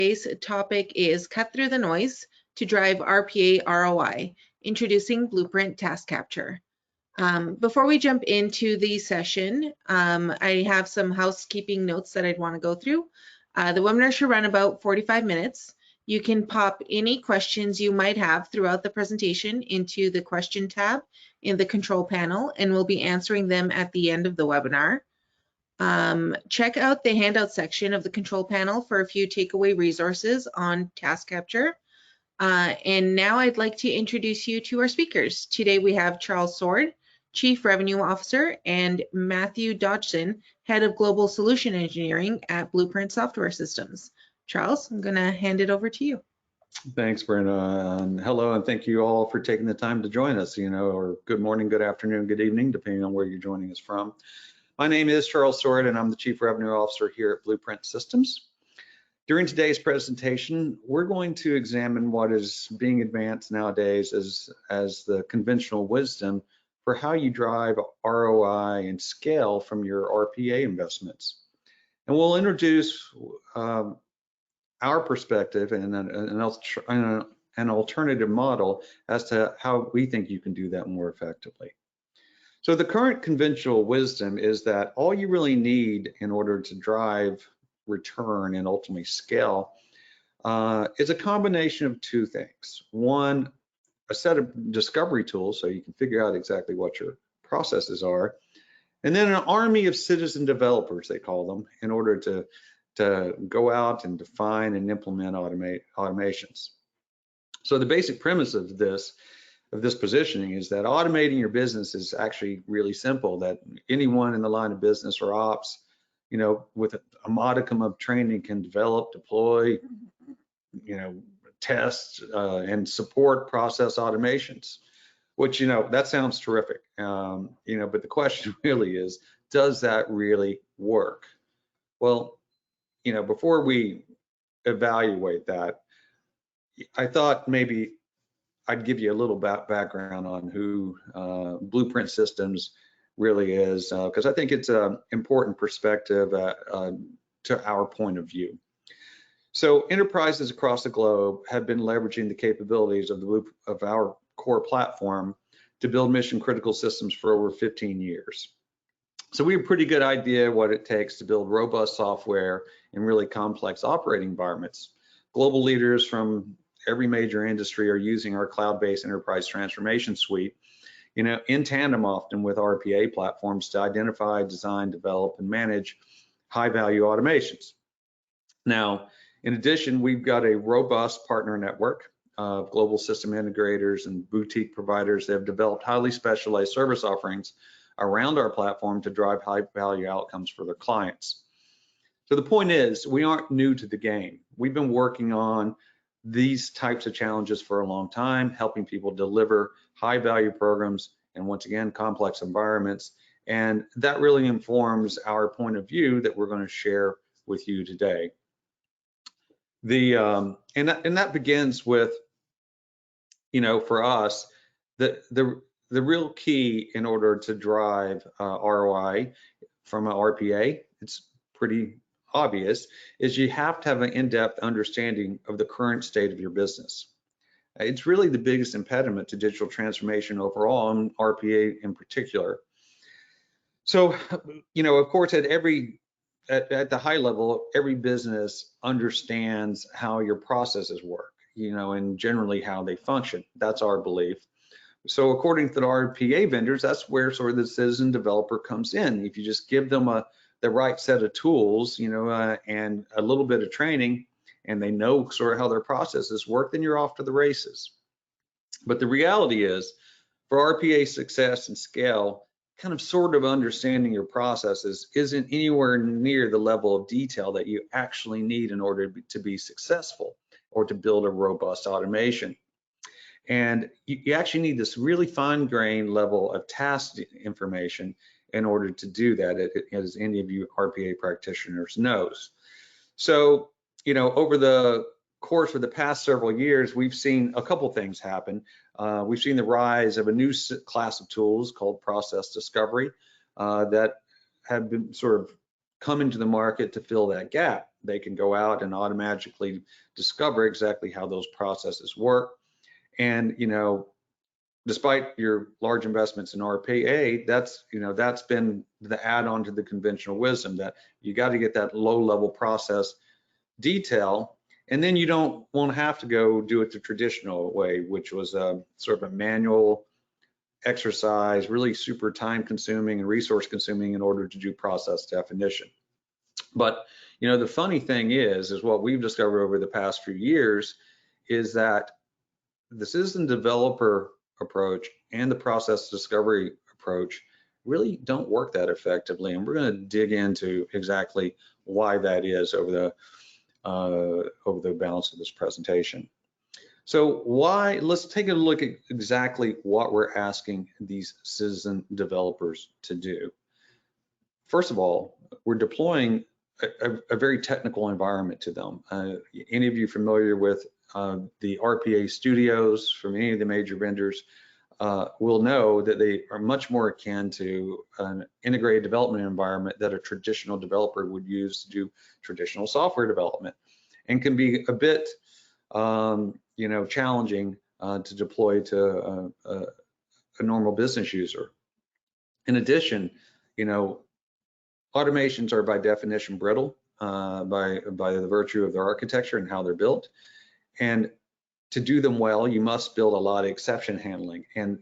Today's topic is Cut Through the Noise to Drive RPA ROI, Introducing Blueprint Task Capture. Before we jump into the session, I have some housekeeping notes that I'd want to go through. The webinar should run about 45 minutes. You can pop any questions you might have throughout the presentation into the question tab in the control panel, and we'll be answering them at the end of the webinar. Check out the handout section of the control panel for a few takeaway resources on task capture. And now I'd like to introduce you to our speakers. Today we have Charles Sword, Chief Revenue Officer, and Matthew Dodson, Head of Global Solution Engineering at Blueprint Software Systems. Charles, I'm going to hand it over to you. Thanks, Brenna. Hello, and thank you all for taking the time to join us, or good morning, good afternoon, good evening, depending on where you're joining us from. My name is Charles Sword, and I'm the Chief Revenue Officer here at Blueprint Systems. During today's presentation, we're going to examine what is being advanced nowadays as the conventional wisdom for how you drive ROI and scale from your RPA investments. And we'll introduce our perspective and an alternative model as to how we think you can do that more effectively. So the current conventional wisdom is that all you really need in order to drive return and ultimately scale is a combination of two things. One, a set of discovery tools so you can figure out exactly what your processes are, and then an army of citizen developers, they call them, in order to go out and define and implement automations. So the basic premise of this positioning is that automating your business is actually really simple, that anyone in the line of business or ops, with a modicum of training can develop, deploy, test and support process automations, which, that sounds terrific. But the question really is, does that really work? Well, before we evaluate that, I thought maybe I'd give you a little background on who Blueprint Systems really is, because I think it's an important perspective to our point of view. So enterprises across the globe have been leveraging the capabilities of our core platform to build mission critical systems for over 15 years. So we have a pretty good idea what it takes to build robust software in really complex operating environments. Global leaders from every major industry are using our cloud-based enterprise transformation suite, in tandem often with RPA platforms to identify, design, develop, and manage high-value automations. Now, in addition, we've got a robust partner network of global system integrators and boutique providers that have developed highly specialized service offerings around our platform to drive high-value outcomes for their clients. So the point is, we aren't new to the game. We've been working on these types of challenges for a long time, helping people deliver high-value programs and, once again, complex environments. And that really informs our point of view that we're going to share with you today. And that begins with, for us, the real key in order to drive ROI from an RPA, it's pretty obvious, is you have to have an in-depth understanding of the current state of your business. It's really the biggest impediment to digital transformation overall, and RPA in particular. So, of course, at the high level, every business understands how your processes work, and generally how they function. That's our belief. So according to the RPA vendors, that's where sort of the citizen developer comes in. If you just give them the right set of tools, and a little bit of training, and they know sort of how their processes work, then you're off to the races. But the reality is, for RPA success and scale, kind of sort of understanding your processes isn't anywhere near the level of detail that you actually need in order to be successful or to build a robust automation. And you actually need this really fine-grained level of task information in order to do that, as any of you RPA practitioners knows. So, over the course of the past several years, we've seen a couple things happen. We've seen the rise of a new class of tools called process discovery that have been sort of come into the market to fill that gap. they can go out and automatically discover exactly how those processes work. And, despite your large investments in RPA, that's been the add-on to the conventional wisdom that you got to get that low-level process detail, and then you don't want to have to go do it the traditional way, which was sort of a manual exercise, really super time-consuming and resource-consuming in order to do process definition. But the funny thing is what we've discovered over the past few years is that the citizen developer approach and the process discovery approach really don't work that effectively, and we're going to dig into exactly why that is over the balance of this presentation. So let's take a look at exactly what we're asking these citizen developers to do. First of all, we're deploying a very technical environment to them. Any of you familiar with the RPA studios from any of the major vendors will know that they are much more akin to an integrated development environment that a traditional developer would use to do traditional software development, and can be a bit challenging to deploy to a normal business user. In addition, automations are by definition brittle by the virtue of their architecture and how they're built. And to do them well, you must build a lot of exception handling. And,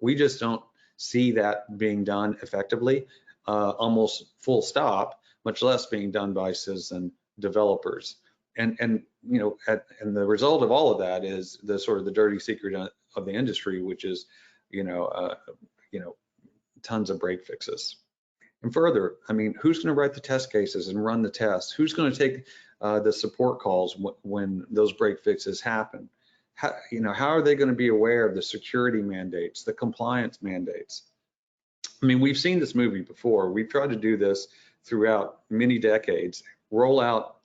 we just don't see that being done effectively, almost full stop, much less being done by citizen developers. And the result of all of that is the sort of the dirty secret of the industry, which is, tons of break fixes. And further, who's going to write the test cases and run the tests? Who's going to take the support calls when those break fixes happen? How are they going to be aware of the security mandates, the compliance mandates? We've seen this movie before. We've tried to do this throughout many decades, roll out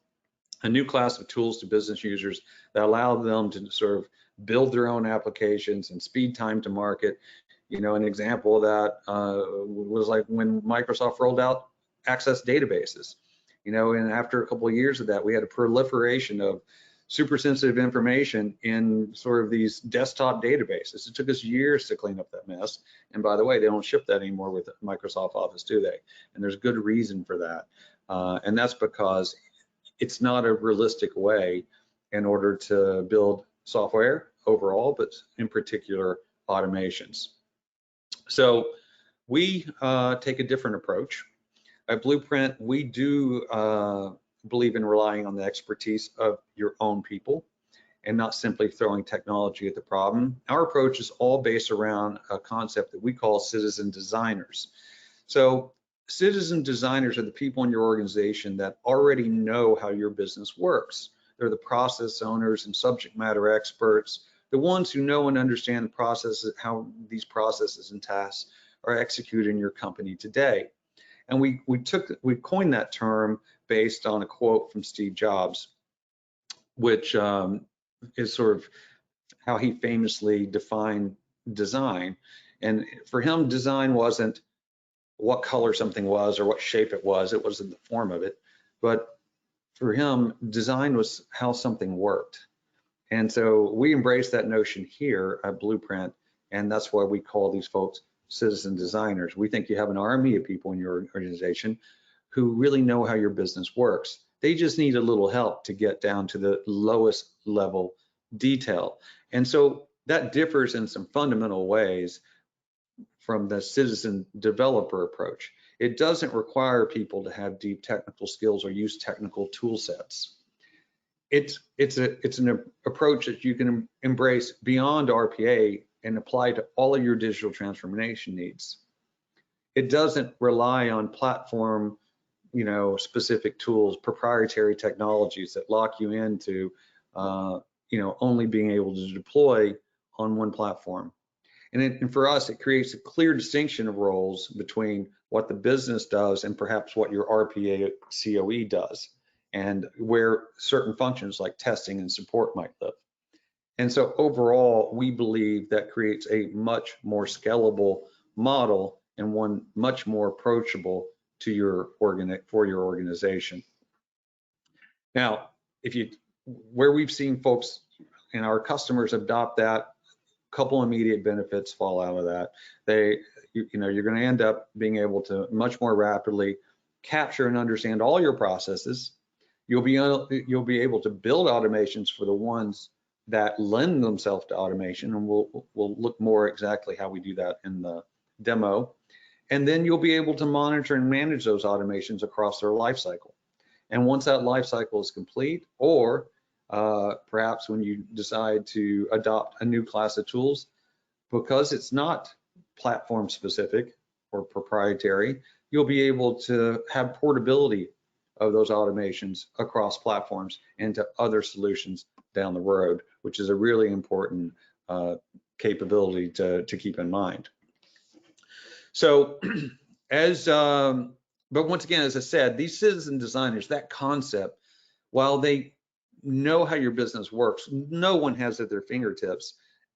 a new class of tools to business users that allow them to sort of build their own applications and speed time to market. An example of that was like when Microsoft rolled out Access databases. And after a couple of years of that, we had a proliferation of super sensitive information in sort of these desktop databases. It took us years to clean up that mess. And by the way, they don't ship that anymore with Microsoft Office, do they? And there's good reason for that. And that's because it's not a realistic way in order to build software overall, but in particular automations. So we take a different approach. At Blueprint, we do believe in relying on the expertise of your own people and not simply throwing technology at the problem. Our approach is all based around a concept that we call citizen designers. So citizen designers are the people in your organization that already know how your business works. They're the process owners and subject matter experts, the ones who know and understand the processes, how these processes and tasks are executed in your company today. And we coined that term based on a quote from Steve Jobs, which is sort of how he famously defined design. And for him, design wasn't what color something was or what shape it wasn't the form of it. But for him, design was how something worked. And so we embrace that notion here at Blueprint, and that's why we call these folks citizen designers. We think you have an army of people in your organization who really know how your business works. They just need a little help to get down to the lowest level detail. And so that differs in some fundamental ways from the citizen developer approach. It doesn't require people to have deep technical skills or use technical tool sets. It's an approach that you can embrace beyond RPA and apply to all of your digital transformation needs. It doesn't rely on platform, specific tools, proprietary technologies that lock you into, only being able to deploy on one platform. And for us, it creates a clear distinction of roles between what the business does and perhaps what your RPA COE does, and where certain functions like testing and support might live. And so overall, we believe that creates a much more scalable model and one much more approachable to your organization. Now, where we've seen folks and our customers adopt that, couple immediate benefits fall out of that. You're going to end up being able to much more rapidly capture and understand all your processes. You'll be able to build automations for the ones that lend themselves to automation, and we'll look more exactly how we do that in the demo. And then you'll be able to monitor and manage those automations across their life cycle. And once that life cycle is complete, or perhaps when you decide to adopt a new class of tools, because it's not platform specific or proprietary, you'll be able to have portability of those automations across platforms into other solutions down the road, which is a really important capability to keep in mind. So but once again, as I said, these citizen designers, that concept, while they know how your business works, no one has at their fingertips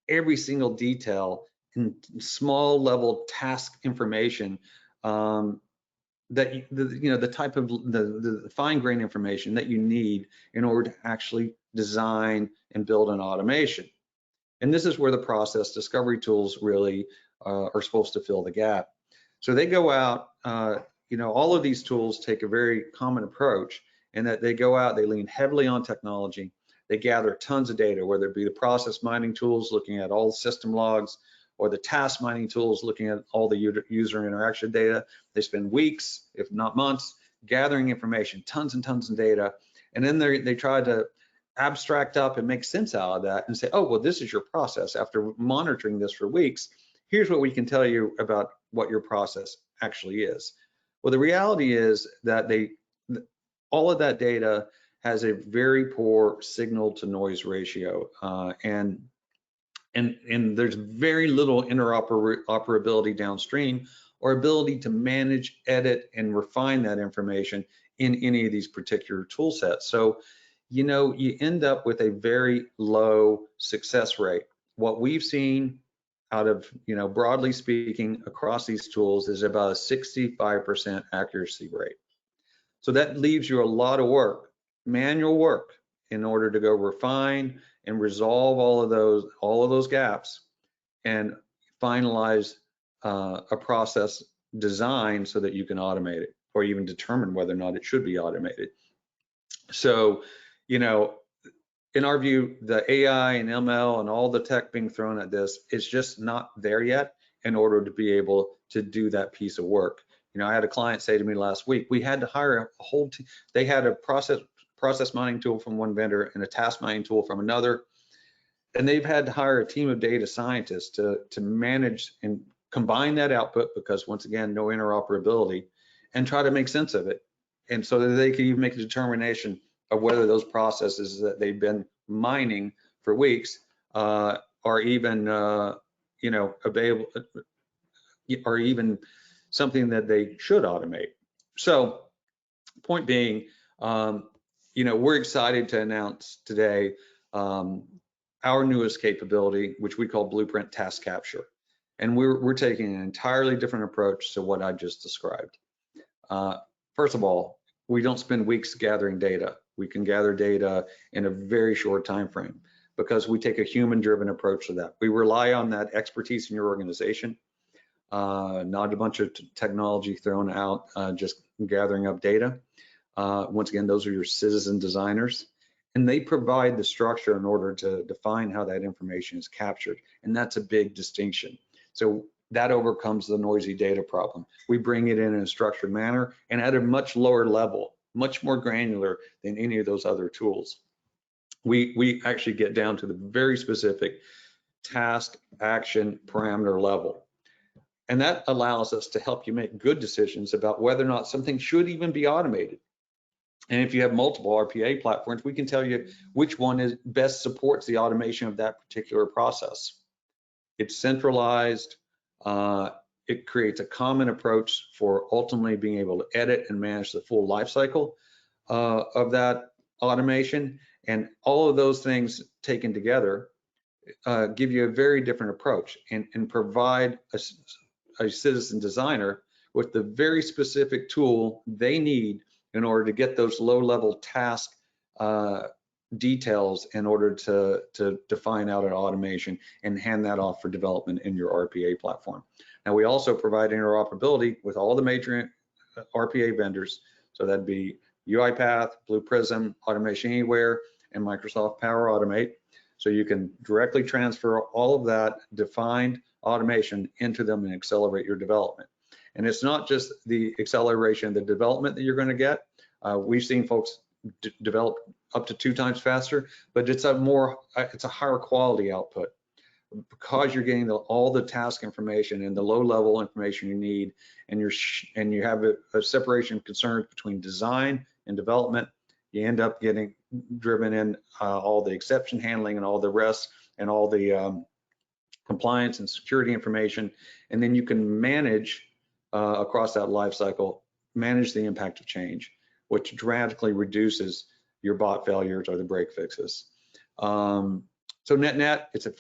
every single detail and small level task information that the type of the fine-grained information that you need in order to actually design and build an automation. And this is where the process discovery tools really are supposed to fill the gap. So they go out, all of these tools take a very common approach in that they go out, they lean heavily on technology, they gather tons of data, whether it be the process mining tools looking at all system logs, or the task mining tools looking at all the user interaction data. They spend weeks, if not months, gathering information, tons and tons of data, and then they try to abstract up and make sense out of that and say, oh, well, this is your process. After monitoring this for weeks, here's what we can tell you about what your process actually is. Well, the reality is that all of that data has a very poor signal to noise ratio, and there's very little interoperability downstream or ability to manage, edit, and refine that information in any of these particular tool sets. So, you end up with a very low success rate. What we've seen out of, broadly speaking, across these tools is about a 65% accuracy rate. So that leaves you a lot of work, manual work, in order to go refine and resolve all of those gaps and finalize a process design so that you can automate it, or even determine whether or not it should be automated. So, in our view, the AI and ML and all the tech being thrown at this is just not there yet in order to be able to do that piece of work. I had a client say to me last week, we had to hire a whole team. They had a process mining tool from one vendor and a task mining tool from another, and they've had to hire a team of data scientists to manage and combine that output, because once again, no interoperability, and try to make sense of it, and so that they can even make a determination of whether those processes that they've been mining for weeks are even available, or even something that they should automate. So, point being, we're excited to announce today our newest capability, which we call Blueprint Task Capture, and we're taking an entirely different approach to what I just described. First of all, we don't spend weeks gathering data. We can gather data in a very short time frame because we take a human-driven approach to that. We rely on that expertise in your organization, not a bunch of technology thrown out just gathering up data. Once again, those are your citizen designers, and they provide the structure in order to define how that information is captured, and that's a big distinction. So that overcomes the noisy data problem. We bring it in a structured manner and at a much lower level, much more granular than any of those other tools. We actually get down to the very specific task, action, parameter level. And that allows us to help you make good decisions about whether or not something should even be automated. And if you have multiple RPA platforms, we can tell you which one best supports the automation of that particular process. It's centralized. It creates a common approach for ultimately being able to edit and manage the full life cycle of that automation. And all of those things taken together give you a very different approach and provide a citizen designer with the very specific tool they need in order to get those low-level task details in order to define out an automation and hand that off for development in your RPA platform. Now, we also provide interoperability with all the major RPA vendors. So that'd be Uipath, Blue Prism, Automation Anywhere, and Microsoft Power Automate. So you can directly transfer all of that defined automation into them and accelerate your development. And it's not just the acceleration of the development that you're going to get. We've seen folks develop up to 2 times faster, but it's a higher quality output because you're getting all the task information and the low-level information you need, and you have a separation of concerns between design and development. You end up getting driven in all the exception handling and all the rest and all the compliance and security information, and then you can manage across that life cycle, manage the impact of change, which dramatically reduces your bot failures or the break fixes. So net, it's a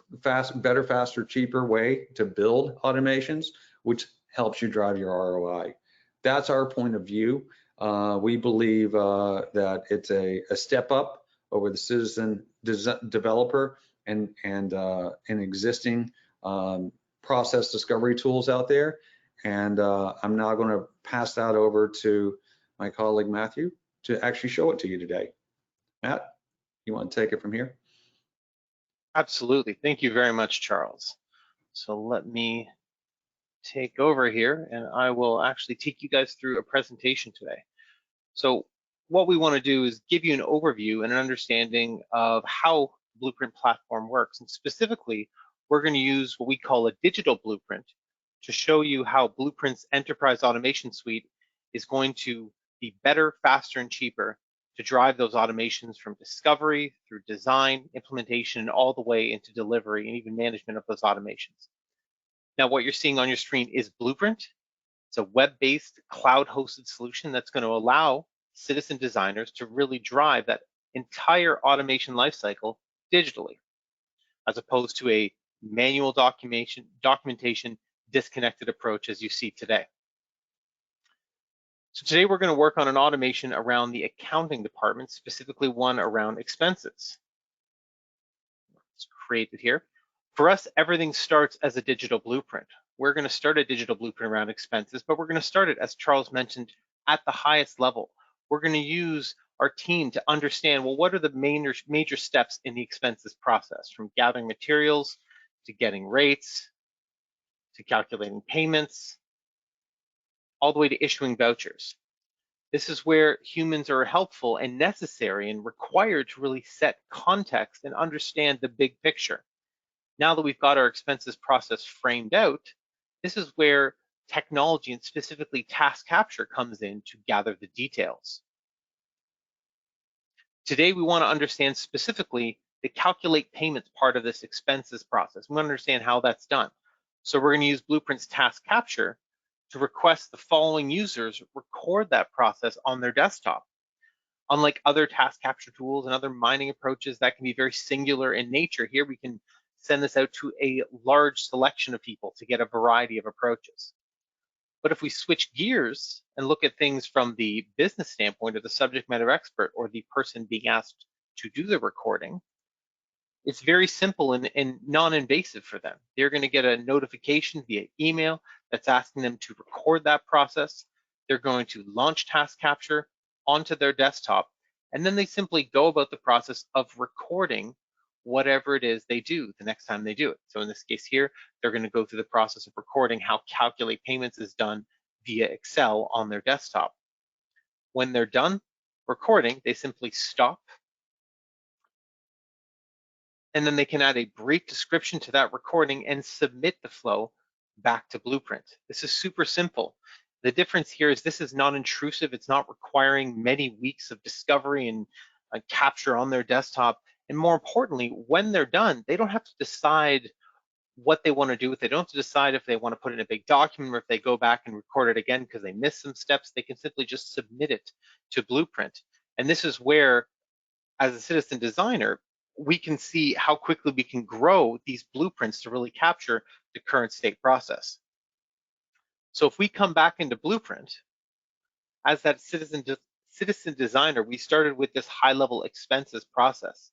better, faster, cheaper way to build automations, which helps you drive your ROI. That's our point of view. We believe that it's a step up over the citizen developer and existing process discovery tools out there. And I'm now going to pass that over to my colleague Matthew to actually show it to you today. Matt, you want to take it from here? Absolutely. Thank you very much, Charles. So let me take over here and I will actually take you guys through a presentation today. So what we want to do is give you an overview and an understanding of how Blueprint platform works. And specifically, we're going to use what we call a digital blueprint to show you how Blueprint's enterprise automation suite is going to be better, faster, and cheaper to drive those automations from discovery through design, implementation, and all the way into delivery and even management of those automations. Now, what you're seeing on your screen is Blueprint. It's a web-based, cloud-hosted solution that's going to allow citizen designers to really drive that entire automation lifecycle digitally, as opposed to a manual documentation disconnected approach as you see today. So today we're going to work on an automation around the accounting department, specifically one around expenses. Let's create it here. For us, everything starts as a digital blueprint. We're going to start a digital blueprint around expenses, but we're going to start it, as Charles mentioned, at the highest level. We're going to use our team to understand, well, what are the major steps in the expenses process, from gathering materials to getting rates to calculating payments, all the way to issuing vouchers. This is where humans are helpful and necessary and required to really set context and understand the big picture. Now that we've got our expenses process framed out, this is where technology and specifically task capture comes in to gather the details. Today, we want to understand specifically the calculate payments part of this expenses process. We want to understand how that's done. So we're going to use Blueprint's task capture to request the following users record that process on their desktop. Unlike other task capture tools and other mining approaches that can be very singular in nature, here we can send this out to a large selection of people to get a variety of approaches. But if we switch gears and look at things from the business standpoint of the subject matter expert or the person being asked to do the recording, it's very simple and non-invasive for them. They're going to get a notification via email that's asking them to record that process. They're going to launch task capture onto their desktop, and then they simply go about the process of recording whatever it is they do the next time they do it. So in this case here, they're going to go through the process of recording how calculate payments is done via Excel on their desktop. When they're done recording, they simply stop, and then they can add a brief description to that recording and submit the flow back to Blueprint. This is super simple. The difference here is this is non-intrusive. It's not requiring many weeks of discovery and capture on their desktop. And more importantly, when they're done, they don't have to decide what they want to do with it. They don't have to decide if they want to put it in a big document or if they go back and record it again because they missed some steps. They can simply just submit it to Blueprint. And this is where, as a citizen designer, we can see how quickly we can grow these blueprints to really capture the current state process. So if we come back into Blueprint, as that citizen citizen designer, we started with this high-level expenses process.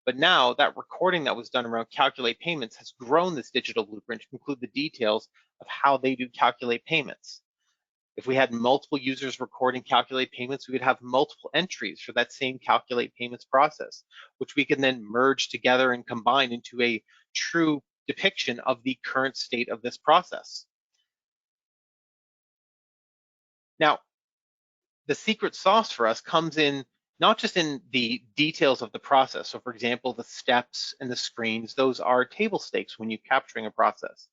But now that recording that was done around calculate payments has grown this digital blueprint to include the details of how they do calculate payments. If we had multiple users recording calculate payments, we would have multiple entries for that same calculate payments process, which we can then merge together and combine into a true depiction of the current state of this process. Now, the secret sauce for us comes in not just in the details of the process. So for example, the steps and the screens, those are table stakes when you're capturing a process.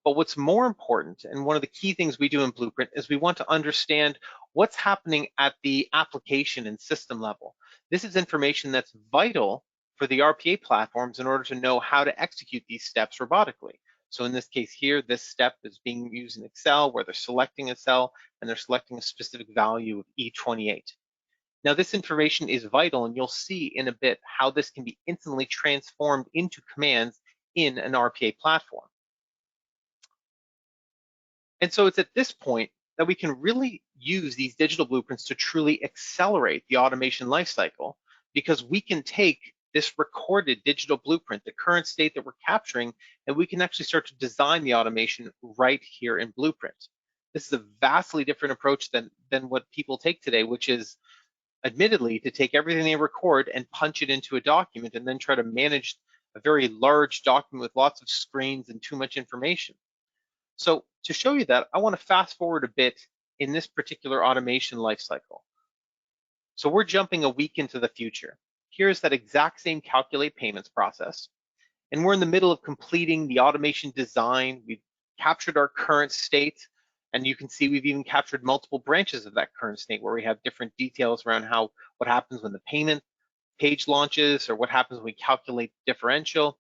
But what's more important, and one of the key things we do in Blueprint, is we want to understand what's happening at the application and system level. This is information that's vital for the RPA platforms in order to know how to execute these steps robotically. So in this case here, this step is being used in Excel where they're selecting a cell and they're selecting a specific value of E28. Now this information is vital, and you'll see in a bit how this can be instantly transformed into commands in an RPA platform. And so it's at this point that we can really use these digital blueprints to truly accelerate the automation lifecycle, because we can take this recorded digital blueprint, the current state that we're capturing, and we can actually start to design the automation right here in Blueprint. This is a vastly different approach than what people take today, which is admittedly to take everything they record and punch it into a document and then try to manage a very large document with lots of screens and too much information. So to show you that, I want to fast forward a bit in this particular automation lifecycle. So we're jumping a week into the future. Here's that exact same calculate payments process. And we're in the middle of completing the automation design. We've captured our current state, and you can see we've even captured multiple branches of that current state where we have different details around what happens when the payment page launches, or what happens when we calculate differential.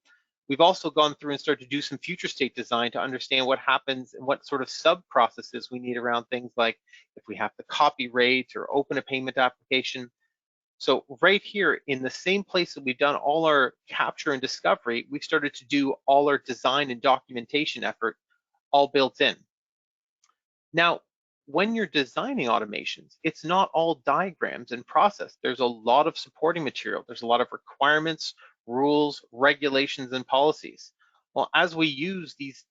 We've also gone through and started to do some future state design to understand what happens and what sort of sub processes we need around things like if we have to copy rate or open a payment application. So right here in the same place that we've done all our capture and discovery, we've started to do all our design and documentation effort all built in. Now, when you're designing automations, it's not all diagrams and process. There's a lot of supporting material. There's a lot of requirements, rules, regulations, and policies. Well, as we use these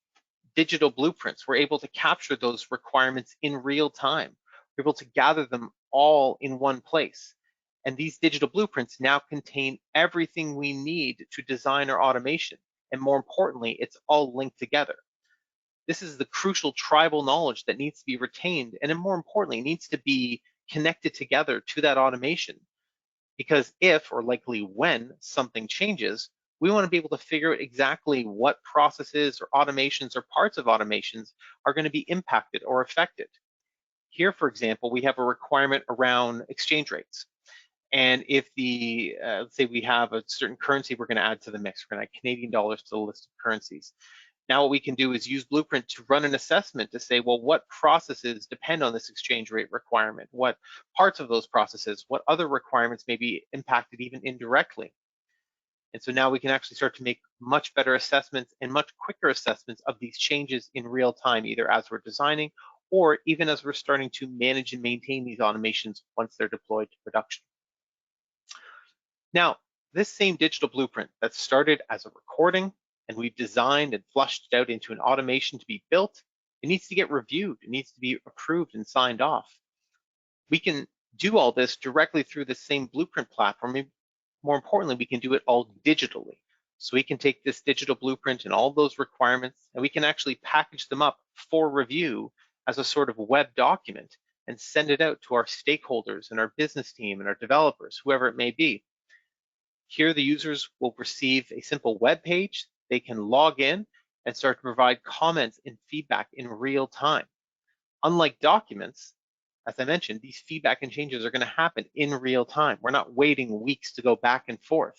digital blueprints, we're able to capture those requirements in real time. We're able to gather them all in one place. And these digital blueprints now contain everything we need to design our automation. And more importantly, it's all linked together. This is the crucial tribal knowledge that needs to be retained, and then more importantly, needs to be connected together to that automation. Because if, or likely when, something changes, we want to be able to figure out exactly what processes or automations or parts of automations are going to be impacted or affected. Here, for example, we have a requirement around exchange rates. And if let's say we have a certain currency we're going to add to the mix, we're going to add Canadian dollars to the list of currencies. Now what we can do is use Blueprint to run an assessment to say, well, what processes depend on this exchange rate requirement? What parts of those processes, what other requirements may be impacted even indirectly? And so now we can actually start to make much better assessments and much quicker assessments of these changes in real time, either as we're designing or even as we're starting to manage and maintain these automations once they're deployed to production. Now, this same digital blueprint that started as a recording, and we've designed and flushed it out into an automation to be built, it needs to get reviewed, it needs to be approved and signed off. We can do all this directly through the same blueprint platform. More importantly, we can do it all digitally. So we can take this digital blueprint and all those requirements, and we can actually package them up for review as a sort of web document and send it out to our stakeholders and our business team and our developers, whoever it may be. Here, the users will receive a simple web page. They can log in and start to provide comments and feedback in real time. Unlike documents, as I mentioned, these feedback and changes are going to happen in real time. We're not waiting weeks to go back and forth.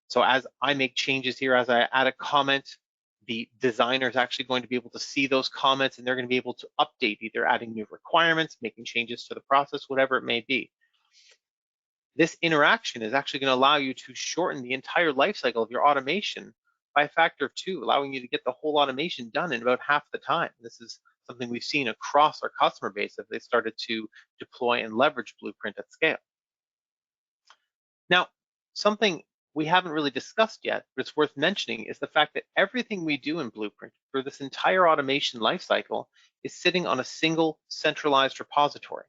So as I make changes here, as I add a comment, the designer is actually going to be able to see those comments, and they're going to be able to update, either adding new requirements, making changes to the process, whatever it may be. This interaction is actually going to allow you to shorten the entire life cycle of your automation by a factor of 2, allowing you to get the whole automation done in about half the time. This is something we've seen across our customer base as they started to deploy and leverage Blueprint at scale. Now, something we haven't really discussed yet, but it's worth mentioning, is the fact that everything we do in Blueprint for this entire automation lifecycle is sitting on a single centralized repository.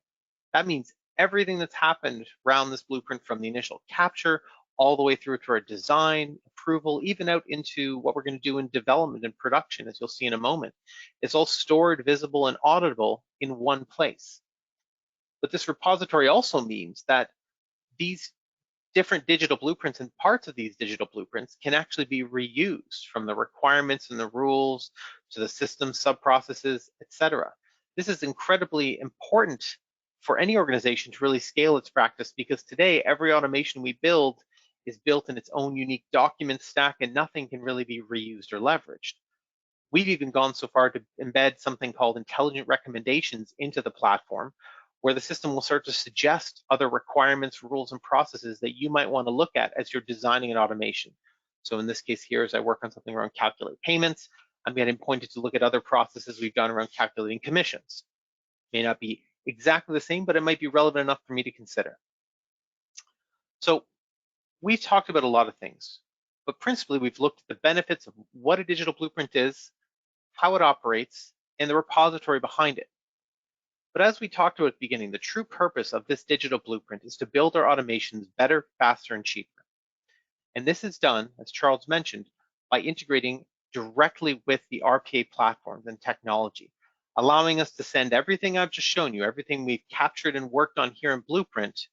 That means everything that's happened around this Blueprint, from the initial capture all the way through to our design, approval, even out into what we're going to do in development and production, as you'll see in a moment, is all stored, visible, and auditable in one place. But this repository also means that these different digital blueprints and parts of these digital blueprints can actually be reused, from the requirements and the rules to the system sub-processes, etc. This is incredibly important for any organization to really scale its practice, because today every automation we build is built in its own unique document stack, and nothing can really be reused or leveraged. We've even gone so far to embed something called intelligent recommendations into the platform, where the system will start to suggest other requirements, rules, and processes that you might want to look at as you're designing an automation. So in this case here, as I work on something around calculate payments, I'm getting pointed to look at other processes we've done around calculating commissions. May not be exactly the same, but it might be relevant enough for me to consider. So we've talked about a lot of things, but principally we've looked at the benefits of what a digital blueprint is, how it operates, and the repository behind it. But as we talked about at the beginning, the true purpose of this digital blueprint is to build our automations better, faster, and cheaper. And this is done, as Charles mentioned, by integrating directly with the RPA platforms and technology, allowing us to send everything I've just shown you, everything we've captured and worked on here in Blueprint,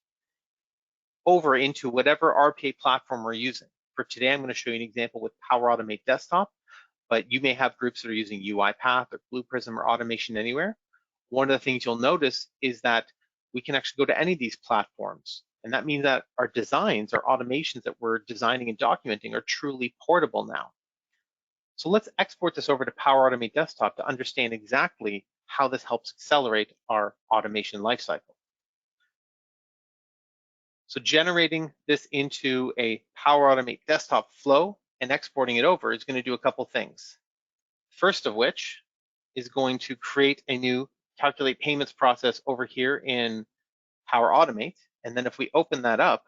over into whatever RPA platform we're using. For today, I'm going to show you an example with Power Automate Desktop, but you may have groups that are using Uipath or Blue Prism or Automation Anywhere. One of the things you'll notice is that we can actually go to any of these platforms. And that means that our designs, our automations that we're designing and documenting, are truly portable now. So let's export this over to Power Automate Desktop to understand exactly how this helps accelerate our automation lifecycle. So generating this into a Power Automate Desktop flow and exporting it over is going to do a couple things. First of which is going to create a new calculate payments process over here in Power Automate. And then if we open that up,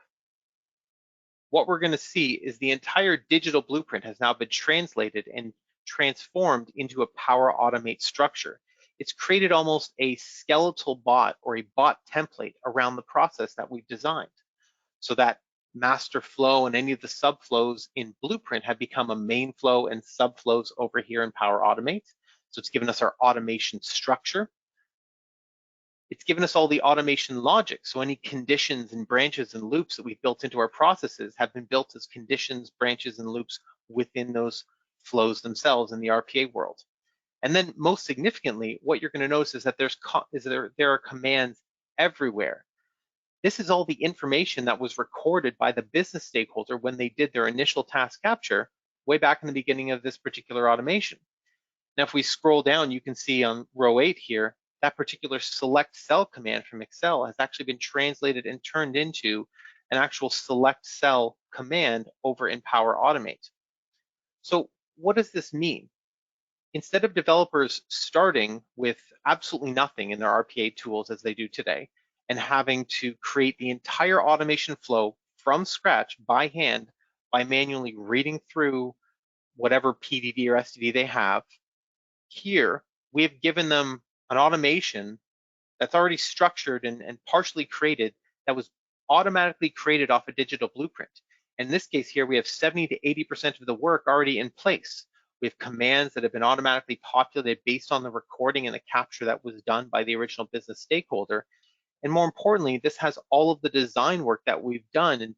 what we're going to see is the entire digital blueprint has now been translated and transformed into a Power Automate structure. It's created almost a skeletal bot or a bot template around the process that we've designed. So that master flow and any of the subflows in Blueprint have become a main flow and subflows over here in Power Automate. So it's given us our automation structure. It's given us all the automation logic. So any conditions and branches and loops that we've built into our processes have been built as conditions, branches, and loops within those flows themselves in the RPA world. And then most significantly, what you're going to notice is that there are commands everywhere. This is all the information that was recorded by the business stakeholder when they did their initial task capture way back in the beginning of this particular automation. Now, if we scroll down, you can see on row 8 here, that particular select cell command from Excel has actually been translated and turned into an actual select cell command over in Power Automate. So what does this mean? Instead of developers starting with absolutely nothing in their RPA tools as they do today, and having to create the entire automation flow from scratch by hand by manually reading through whatever PDD or SDD they have, here we have given them an automation that's already structured and partially created, that was automatically created off a digital blueprint. In this case here, we have 70 to 80% of the work already in place. We have commands that have been automatically populated based on the recording and the capture that was done by the original business stakeholder. And more importantly, this has all of the design work that we've done and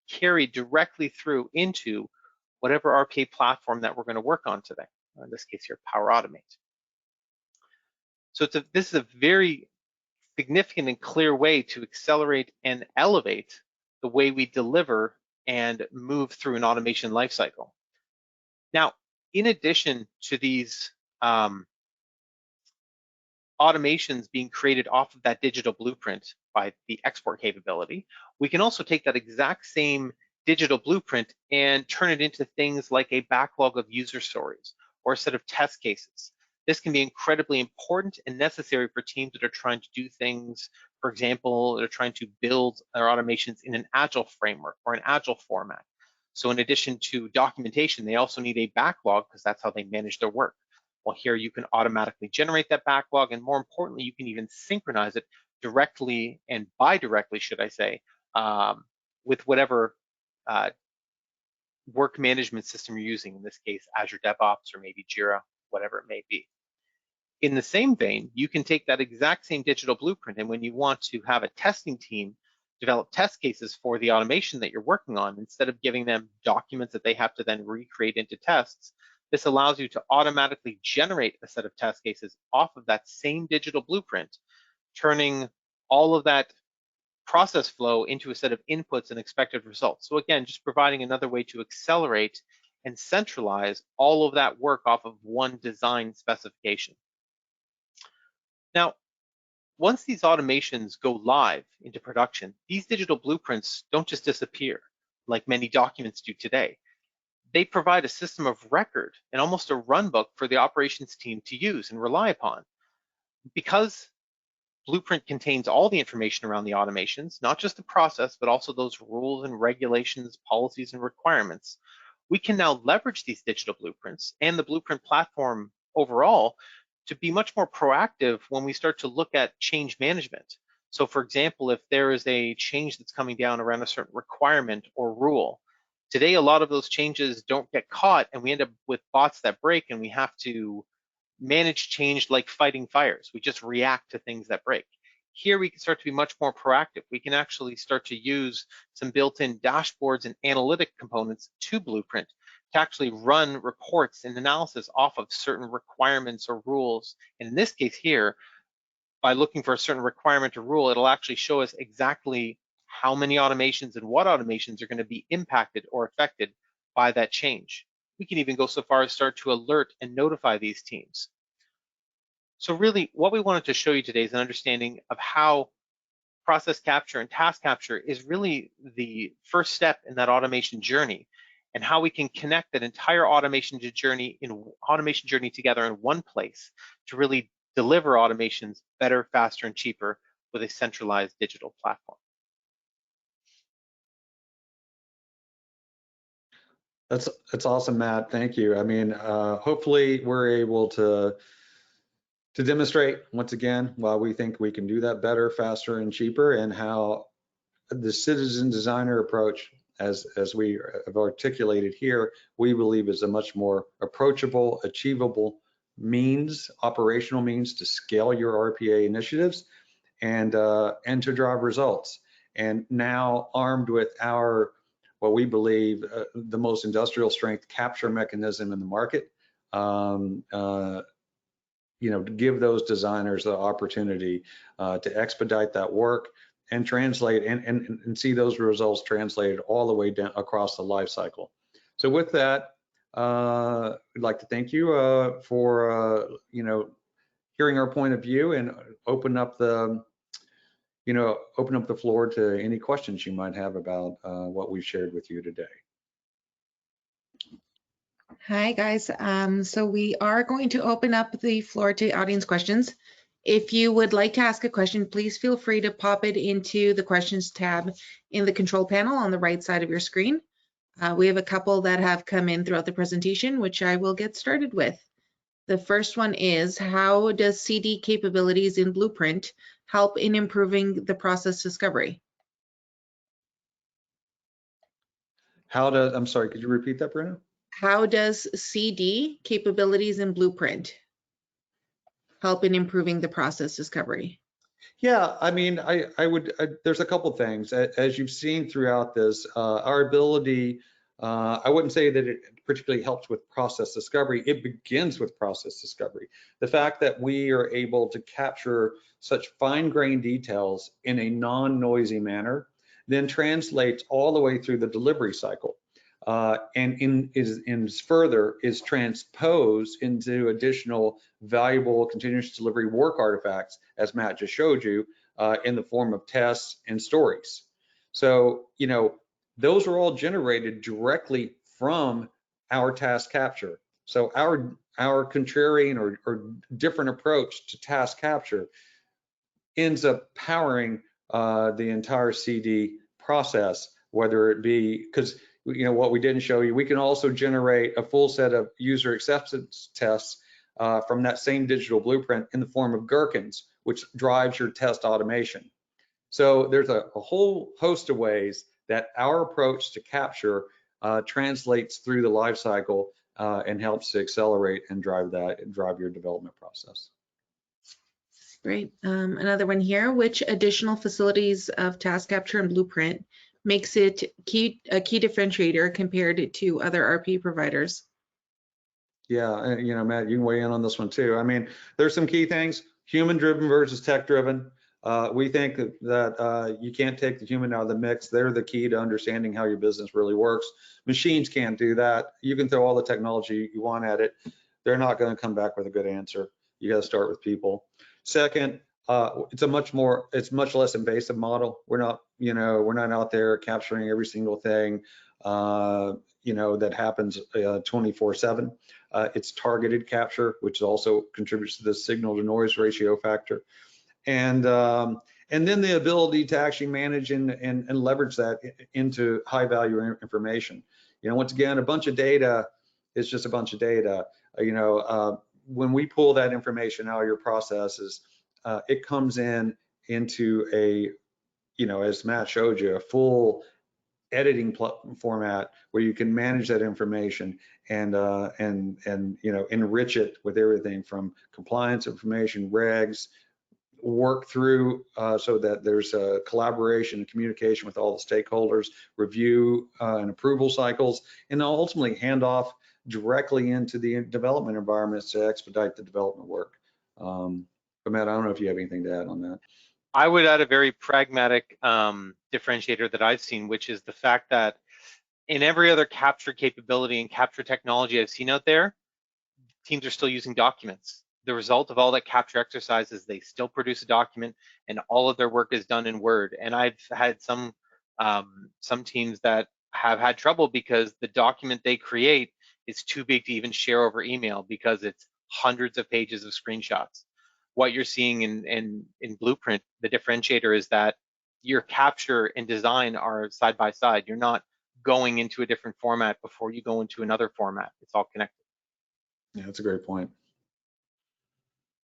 carried directly through into whatever RPA platform that we're going to work on today. In this case here, Power Automate. So this is a very significant and clear way to accelerate and elevate the way we deliver and move through an automation lifecycle. Now, in addition to these automations being created off of that digital blueprint by the export capability, we can also take that exact same digital blueprint and turn it into things like a backlog of user stories or a set of test cases. This can be incredibly important and necessary for teams that are trying to do things, for example, they're trying to build their automations in an agile framework or an agile format. So in addition to documentation, they also need a backlog because that's how they manage their work. Well, here you can automatically generate that backlog, and more importantly, you can even synchronize it directly and bi-directly, should I say, with whatever work management system you're using, in this case, Azure DevOps or maybe Jira, whatever it may be. In the same vein, you can take that exact same digital blueprint, and when you want to have a testing team develop test cases for the automation that you're working on, instead of giving them documents that they have to then recreate into tests, this allows you to automatically generate a set of test cases off of that same digital blueprint, turning all of that process flow into a set of inputs and expected results. So again, just providing another way to accelerate and centralize all of that work off of one design specification. Now, once these automations go live into production, these digital blueprints don't just disappear like many documents do today. They provide a system of record and almost a runbook for the operations team to use and rely upon. Because Blueprint contains all the information around the automations, not just the process, but also those rules and regulations, policies, and requirements, we can now leverage these digital blueprints and the Blueprint platform overall to be much more proactive when we start to look at change management. So for example, if there is a change that's coming down around a certain requirement or rule, today a lot of those changes don't get caught and we end up with bots that break, and we have to manage change like fighting fires. We just react to things that break. Here we can start to be much more proactive. We can actually start to use some built-in dashboards and analytic components to Blueprint to actually run reports and analysis off of certain requirements or rules. And in this case here, by looking for a certain requirement or rule, it'll actually show us exactly how many automations and what automations are going to be impacted or affected by that change. We can even go so far as start to alert and notify these teams. So really, what we wanted to show you today is an understanding of how process capture and task capture is really the first step in that automation journey, and how we can connect that entire automation journey together in one place to really deliver automations better, faster, and cheaper with a centralized digital platform. That's awesome, Matt. Thank you. I mean, hopefully we're able to demonstrate once again why we think we can do that better, faster, and cheaper, and how the citizen designer approach, as we have articulated here, we believe is a much more approachable, achievable means, operational means to scale your RPA initiatives and to drive results. And now armed with our, what we believe the most industrial strength capture mechanism in the market, you know, to give those designers the opportunity to expedite that work and translate and see those results translated all the way down across the life cycle. So with that, we'd like to thank you for you know, hearing our point of view, and open up the floor to any questions you might have about what we've shared with you today. Hi guys, so we are going to open up the floor to audience questions. If you would like to ask a question, please feel free to pop it into the questions tab in the control panel on the right side of your screen. We have a couple that have come in throughout the presentation, which I will get started with. The first one is, how does CD capabilities in Blueprint help in improving the process discovery? I'm sorry, could you repeat that, Bruno? How does CD capabilities in Blueprint help in improving the process discovery? Yeah, I mean, there's a couple things. As you've seen throughout this, our ability, I wouldn't say that it particularly helps with process discovery. It begins with process discovery. The fact that we are able to capture such fine-grained details in a non-noisy manner then translates all the way through the delivery cycle. And further is transposed into additional valuable continuous delivery work artifacts, as Matt just showed you, in the form of tests and stories. So, you know, those are all generated directly from our task capture. So our contrarian or different approach to task capture ends up powering the entire CD process, whether it be, because what we didn't show you, we can also generate a full set of user acceptance tests from that same digital blueprint in the form of gherkins, which drives your test automation. So there's a whole host of ways that our approach to capture translates through the life cycle and helps to accelerate and drive your development process. Great. Another one here. Which additional facilities of task capture and blueprint makes it a key differentiator compared to other RP providers? Yeah, Matt, you can weigh in on this one too. I mean, there's some key things: human-driven versus tech-driven. We think that you can't take the human out of the mix. They're the key to understanding how your business really works. Machines can't do that. You can throw all the technology you want at it. They're not going to come back with a good answer. You got to start with people. Second, it's much less invasive model. We're not out there capturing every single thing, that happens 24/7. It's targeted capture, which also contributes to the signal to noise ratio factor. And then the ability to actually manage and leverage that into high value information. Once again, a bunch of data is just a bunch of data. When we pull that information out of your processes, it comes into as Matt showed you, a full editing format where you can manage that information and enrich it with everything from compliance information, regs, work through so that there's collaboration and communication with all the stakeholders, review and approval cycles, and ultimately hand off directly into the development environments to expedite the development work. But Matt, I don't know if you have anything to add on that. I would add a very pragmatic differentiator that I've seen, which is the fact that in every other capture capability and capture technology I've seen out there, teams are still using documents. The result of all that capture exercise is they still produce a document and all of their work is done in Word. And I've had some teams that have had trouble because the document they create is too big to even share over email because it's hundreds of pages of screenshots. What you're seeing in Blueprint, the differentiator is that your capture and design are side by side. You're not going into a different format before you go into another format. It's all connected. Yeah, that's a great point.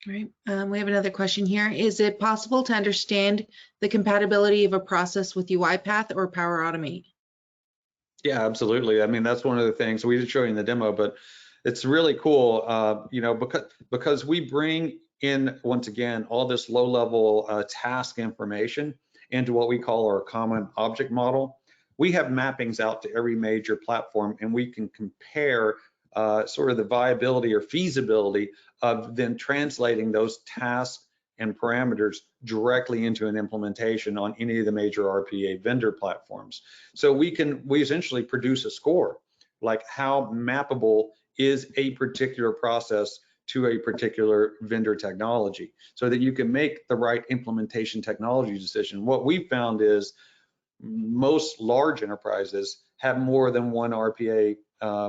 All right. We have another question here. Is it possible to understand the compatibility of a process with Uipath or Power Automate? Yeah, absolutely. I mean, that's one of the things we did show you in the demo, but it's really cool, because we bring in, once again, all this low-level task information into what we call our common object model. We have mappings out to every major platform, and we can compare sort of the viability or feasibility of then translating those tasks and parameters directly into an implementation on any of the major RPA vendor platforms. So we essentially produce a score, like how mappable is a particular process to a particular vendor technology, so that you can make the right implementation technology decision. What we found is most large enterprises have more than one RPA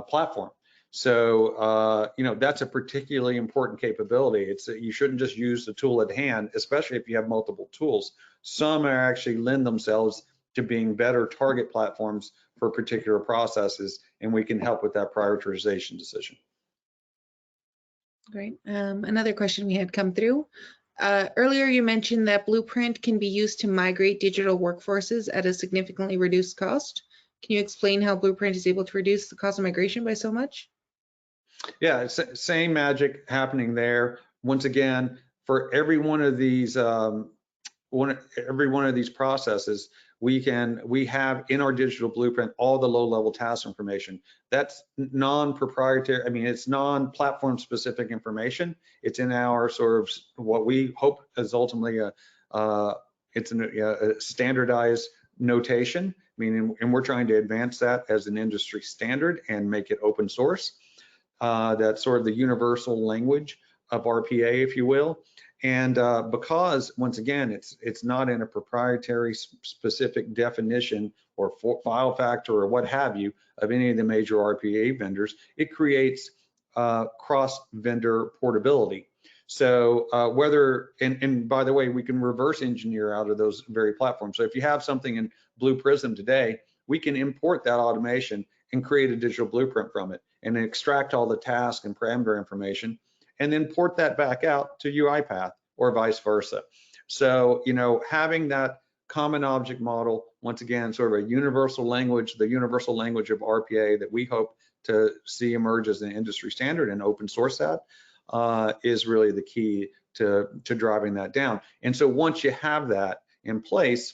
platform. So, that's a particularly important capability. It's you shouldn't just use the tool at hand, especially if you have multiple tools. Some actually lend themselves to being better target platforms for particular processes, and we can help with that prioritization decision. Great. Another question we had come through. Earlier, you mentioned that Blueprint can be used to migrate digital workforces at a significantly reduced cost. Can you explain how Blueprint is able to reduce the cost of migration by so much? Yeah, it's same magic happening there. Once again, for every one of these processes, we have in our digital blueprint all the low-level task information. That's non-proprietary. I mean, it's non-platform specific information. It's in our sort of what we hope is ultimately a standardized notation. Meaning, and we're trying to advance that as an industry standard and make it open source. That's sort of the universal language of RPA, if you will. And because, once again, it's not in a proprietary specific definition or file factor or what have you of any of the major RPA vendors, it creates cross-vendor portability. So whether, and by the way, we can reverse engineer out of those very platforms. So if you have something in Blue Prism today, we can import that automation and create a digital blueprint from it and extract all the task and parameter information and then port that back out to Uipath or vice versa. So, you know, having that common object model, once again, sort of a universal language, the universal language of RPA that we hope to see emerge as an industry standard and open source that, is really the key to driving that down. And so once you have that in place,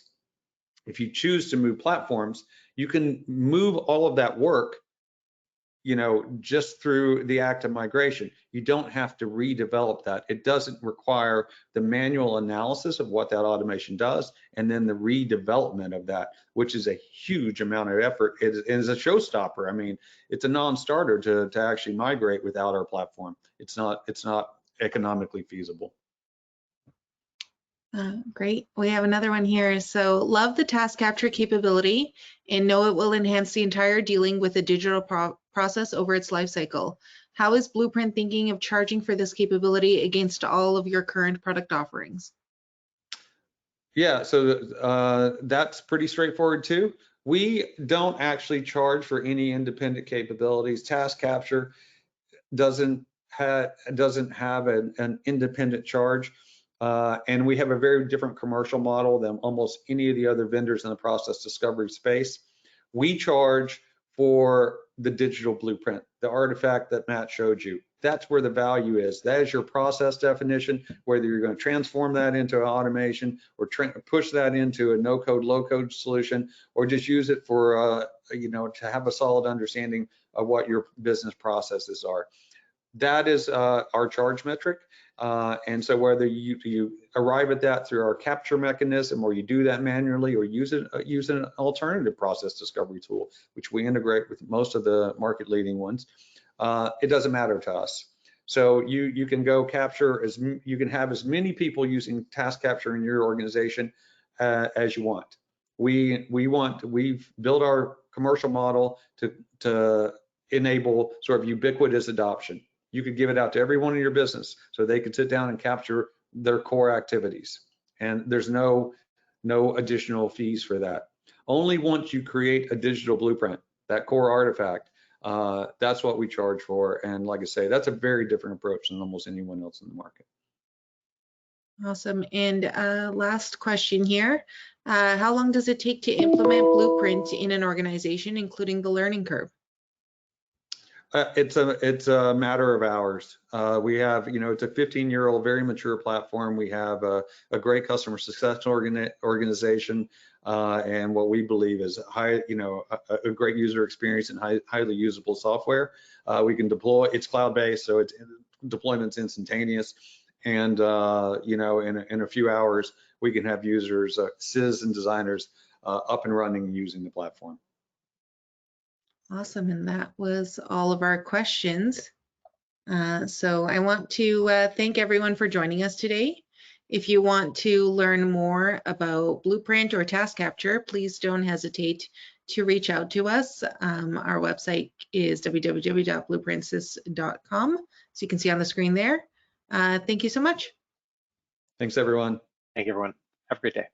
if you choose to move platforms, you can move all of that work, you know, just through the act of migration. You don't have to redevelop that. It doesn't require the manual analysis of what that automation does and then the redevelopment of that, which is a huge amount of effort. It is a showstopper. I mean, it's a non-starter to actually migrate without our platform. It's not economically feasible. Great. We have another one here. So love the task capture capability and know it will enhance the entire dealing with a digital process over its life cycle. How is Blueprint thinking of charging for this capability against all of your current product offerings? Yeah, so that's pretty straightforward too. We don't actually charge for any independent capabilities. Task capture doesn't have an independent charge. And we have a very different commercial model than almost any of the other vendors in the process discovery space. We charge for the digital blueprint, the artifact that Matt showed you. That's where the value is. That is your process definition, whether you're going to transform that into automation or push that into a no-code, low-code solution, or just use it for, you know, to have a solid understanding of what your business processes are. That is our charge metric. And so whether you arrive at that through our capture mechanism or you do that manually or use an alternative process discovery tool, which we integrate with most of the market leading ones, it doesn't matter to us. So you can go capture, you can have as many people using task capture in your organization as you want. We've built our commercial model to enable sort of ubiquitous adoption. You could give it out to everyone in your business so they could sit down and capture their core activities. And there's no additional fees for that. Only once you create a digital blueprint, that core artifact, that's what we charge for. And like I say, that's a very different approach than almost anyone else in the market. Awesome. And last question here. How long does it take to implement Blueprint in an organization, including the learning curve? It's a matter of hours. We have, you know, it's a 15-year-old, very mature platform. We have a great customer success organization, and what we believe is a great user experience and highly usable software. We can deploy. It's cloud-based, so it's deployment's instantaneous, and you know, in a few hours we can have users, CIS and designers, up and running using the platform. Awesome, and that was all of our questions. So I want to thank everyone for joining us today. If you want to learn more about Blueprint or Task Capture, please don't hesitate to reach out to us. Our website is www.blueprintsys.com, as you can see on the screen there. Thank you so much. Thanks, everyone. Thank you, everyone. Have a great day.